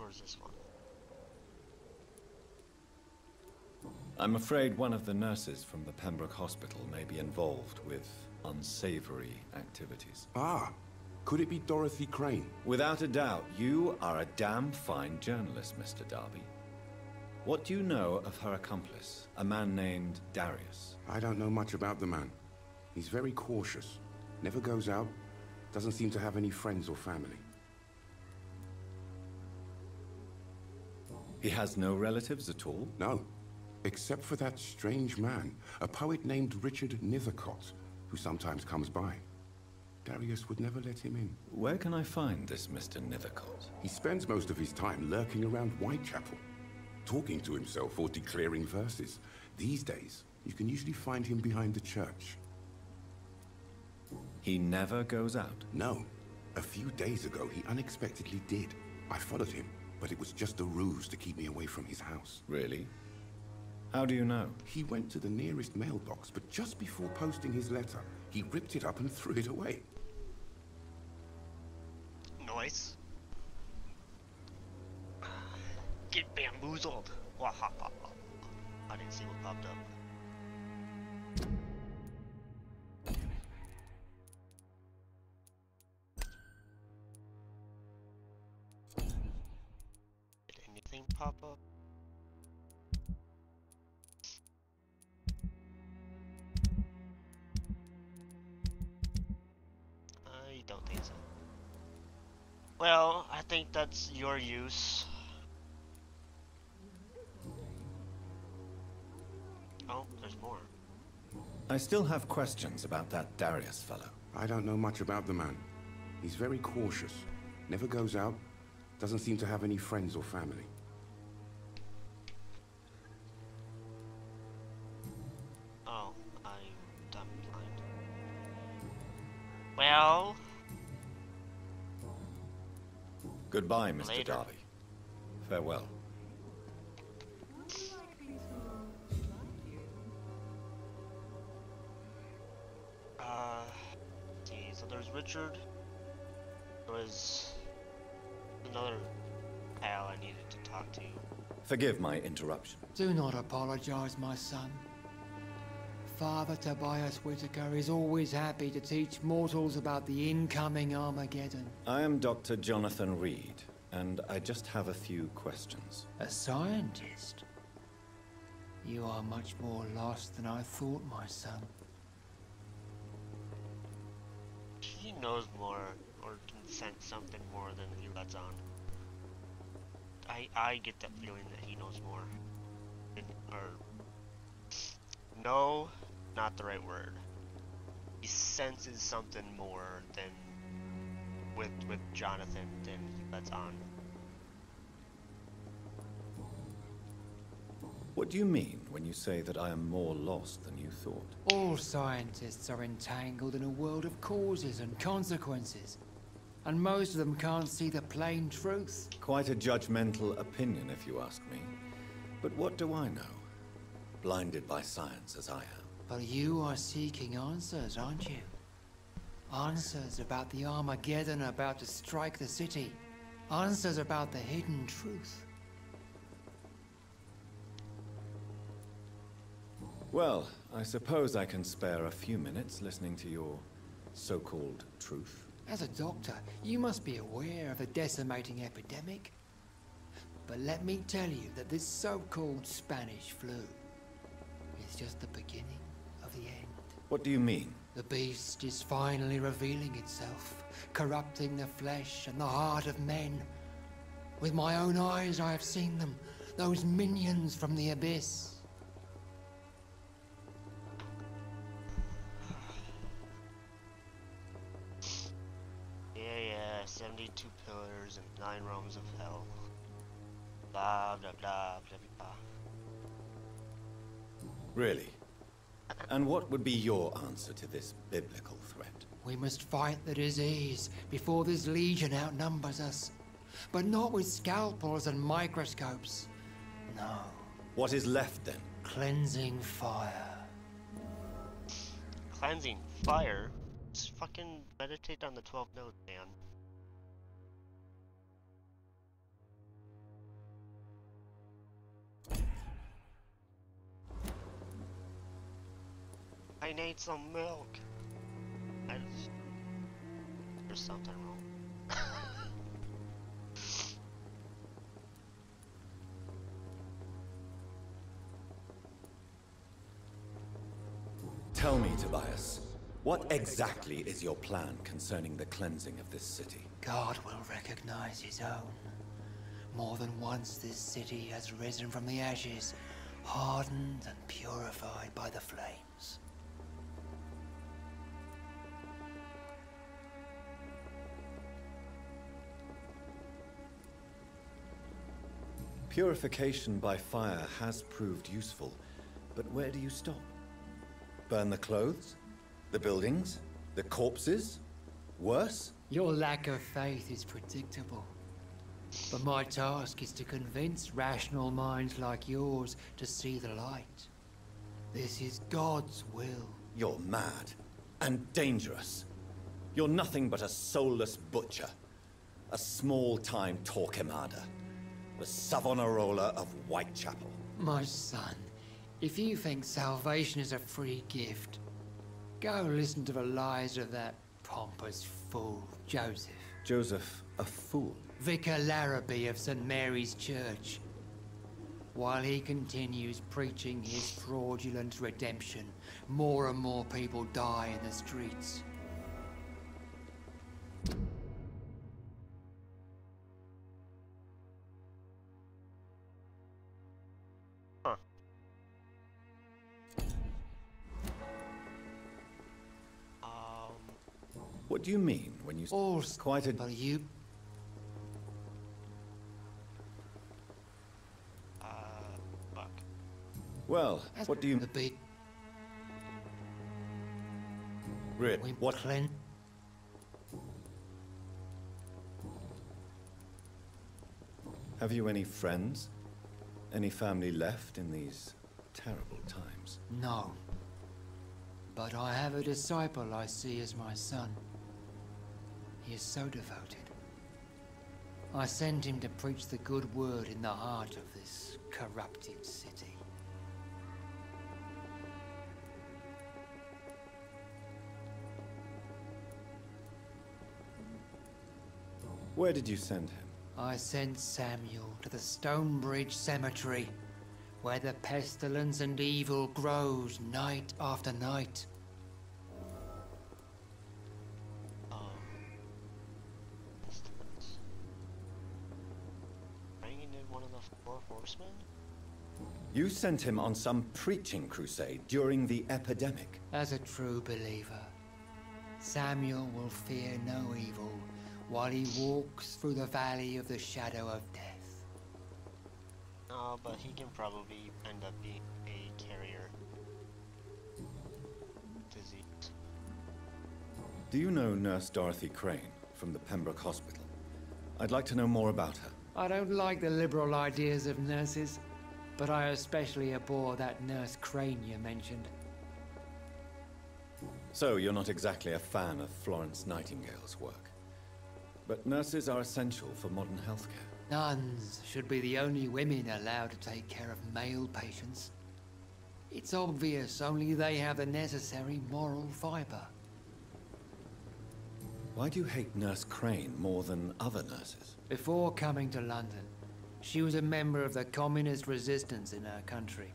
towards this one. I'm afraid one of the nurses from the Pembroke Hospital may be involved with unsavory activities. Ah, could it be Dorothy Crane? Without a doubt, you are a damn fine journalist, Mr. Darby. What do you know of her accomplice, a man named Darius? I don't know much about the man. He's very cautious. Never goes out. Doesn't seem to have any friends or family. He has no relatives at all? No. Except for that strange man, a poet named Richard Nethercott, who sometimes comes by. Darius would never let him in. Where can I find this Mr. Nethercott? He spends most of his time lurking around Whitechapel, talking to himself or declaring verses. These days, you can usually find him behind the church. He never goes out? No. A few days ago, he unexpectedly did. I followed him, but it was just a ruse to keep me away from his house. Really? How do you know? He went to the nearest mailbox, but just before posting his letter, he ripped it up and threw it away. Nice. Get bamboozled. Wahaha. I didn't see what popped up. Did anything pop up? I don't think so. Well, I think that's your use. Oh, there's more. I still have questions about that Darius fellow. I don't know much about the man. He's very cautious. Never goes out. Doesn't seem to have any friends or family. Oh, I'm blind. Well... Goodbye, Mr. Later. Darby. Farewell. See, so there's Richard. There was another pal I needed to talk to. Forgive my interruption. Do not apologize, my son. Father Tobias Whitaker is always happy to teach mortals about the incoming Armageddon. I am Dr. Jonathan Reed, and I just have a few questions. A scientist? You are much more lost than I thought, my son. He knows more, or can sense something more than he lets on. I get that feeling that he knows more. No, not the right word. He senses something more than with Jonathan than he lets on. What do you mean when you say that I am more lost than you thought? All scientists are entangled in a world of causes and consequences, and most of them can't see the plain truth. Quite a judgmental opinion, if you ask me. But what do I know? Blinded by science as I am. But you are seeking answers, aren't you? Answers about the Armageddon about to strike the city. Answers about the hidden truth. Well, I suppose I can spare a few minutes listening to your so-called truth. As a doctor, you must be aware of the decimating epidemic. But let me tell you that this so-called Spanish flu is just the beginning of the end. What do you mean? The beast is finally revealing itself, corrupting the flesh and the heart of men. With my own eyes I have seen them, those minions from the abyss. Yeah, 72 pillars and 9 realms of hell. Blah, blah, blah, blah, blah. Really? And what would be your answer to this biblical threat? We must fight the disease before this legion outnumbers us. But not with scalpels and microscopes. No. What is left then? Cleansing fire. Cleansing fire? Just fucking meditate on the 12 notes, man. I need some milk. There's something wrong. Tell me, Tobias, what exactly is your plan concerning the cleansing of this city? God will recognize his own. More than once this city has risen from the ashes, hardened and purified by the flames. Purification by fire has proved useful, but where do you stop? Burn the clothes? The buildings? The corpses? Worse? Your lack of faith is predictable. But my task is to convince rational minds like yours to see the light. This is God's will. You're mad and dangerous. You're nothing but a soulless butcher. A small-time Torquemada. The Savonarola of Whitechapel. My son, if you think salvation is a free gift, go listen to the lies of that pompous fool, Joseph. Joseph, a fool? Vicar Larrabee of St. Mary's Church. While he continues preaching his fraudulent redemption, more and more people die in the streets. Huh. What do you mean when you... All quite a... but you... Fuck. Well, what do you... The beat... Really? What... Clint? Have you any friends? Any family left in these terrible times? No. But I have a disciple I see as my son. He is so devoted. I send him to preach the good word in the heart of this corrupted city. Where did you send him? I sent Samuel to the Stonebridge Cemetery, where the pestilence and evil grows night after night. Bringing in one of the four horsemen? You sent him on some preaching crusade during the epidemic. As a true believer, Samuel will fear no evil while he walks through the valley of the shadow of death. No, but he can probably end up being a carrier. Disease. Do you know Nurse Dorothy Crane from the Pembroke Hospital? I'd like to know more about her. I don't like the liberal ideas of nurses, but I especially abhor that Nurse Crane you mentioned. So, you're not exactly a fan of Florence Nightingale's work. But nurses are essential for modern healthcare. Nuns should be the only women allowed to take care of male patients. It's obvious only they have the necessary moral fiber. Why do you hate Nurse Crane more than other nurses? Before coming to London, she was a member of the communist resistance in her country.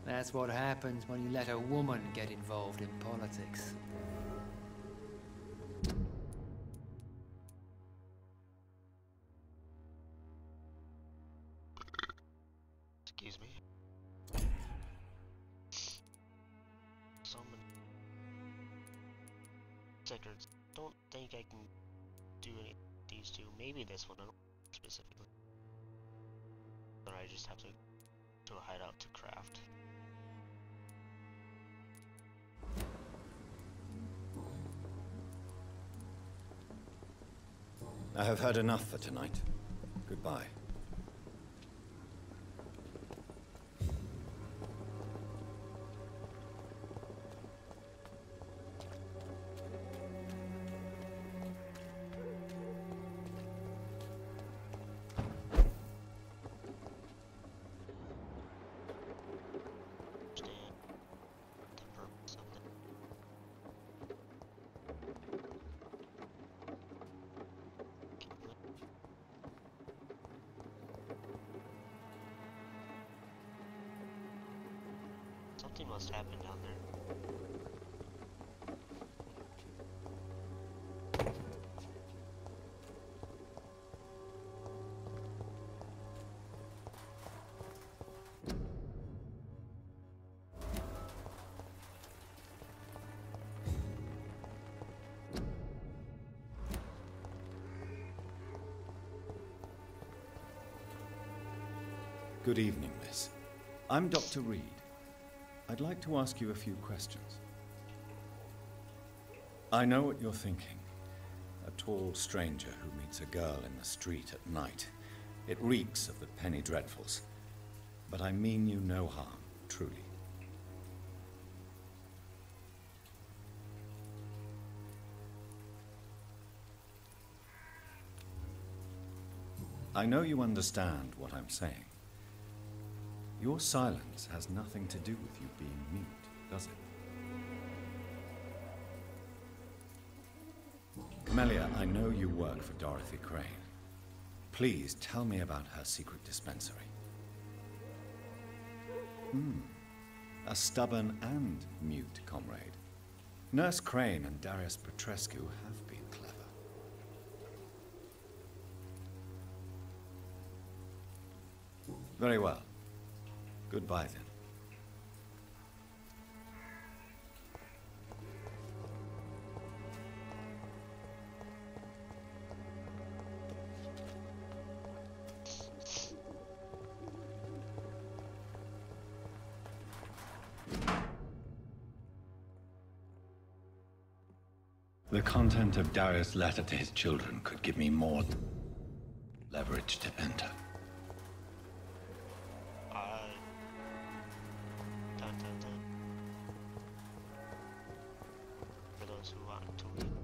That's what happens when you let a woman get involved in politics. Excuse me. So many secrets. Don't think I can do any of these two. Maybe this one, I don't specifically. But I just have to a hideout to craft. I have heard enough for tonight. Goodbye. Understand the purpose of Something must happen down there. Good evening, miss. I'm Dr. Reed. I'd like to ask you a few questions. I know what you're thinking. A tall stranger who meets a girl in the street at night. It reeks of the penny dreadfuls. But I mean you no harm, truly. I know you understand what I'm saying. Your silence has nothing to do with you being mute, does it? Melia, I know you work for Dorothy Crane. Please tell me about her secret dispensary. A stubborn and mute comrade. Nurse Crane and Darius Petrescu have been clever. Very well. Goodbye, then. The content of Darius' letter to his children could give me more leverage to enter. Dun, dun, dun. For those who want to read.